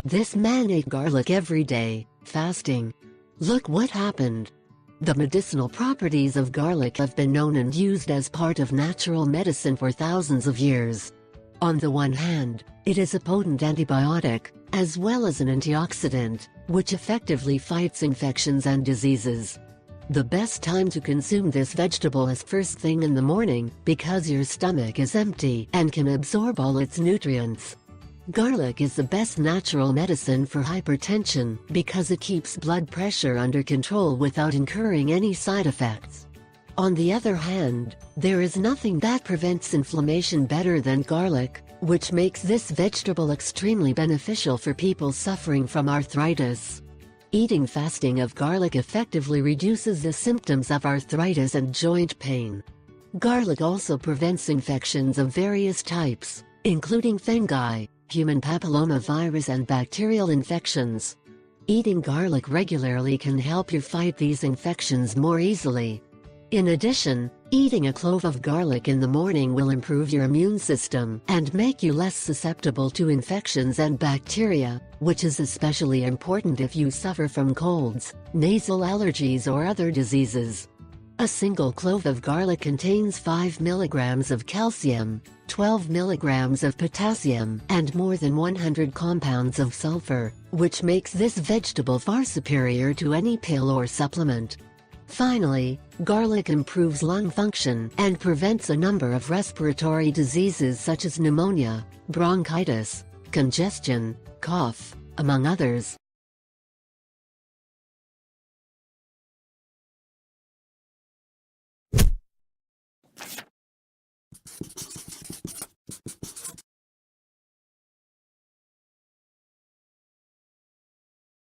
This man ate garlic every day, fasting. Look what happened. The medicinal properties of garlic have been known and used as part of natural medicine for thousands of years. On the one hand, it is a potent antibiotic, as well as an antioxidant, which effectively fights infections and diseases. The best time to consume this vegetable is first thing in the morning, because your stomach is empty and can absorb all its nutrients. Garlic is the best natural medicine for hypertension because it keeps blood pressure under control without incurring any side effects. On the other hand, there is nothing that prevents inflammation better than garlic, which makes this vegetable extremely beneficial for people suffering from arthritis. Eating fasting of garlic effectively reduces the symptoms of arthritis and joint pain. Garlic also prevents infections of various types, including fungi, human papillomavirus and bacterial infections. Eating garlic regularly can help you fight these infections more easily. In addition, eating a clove of garlic in the morning will improve your immune system and make you less susceptible to infections and bacteria, which is especially important if you suffer from colds, nasal allergies or other diseases. A single clove of garlic contains 5 mg of calcium, 12 mg of potassium, and more than 100 compounds of sulfur, which makes this vegetable far superior to any pill or supplement. Finally, garlic improves lung function and prevents a number of respiratory diseases such as pneumonia, bronchitis, congestion, cough, among others.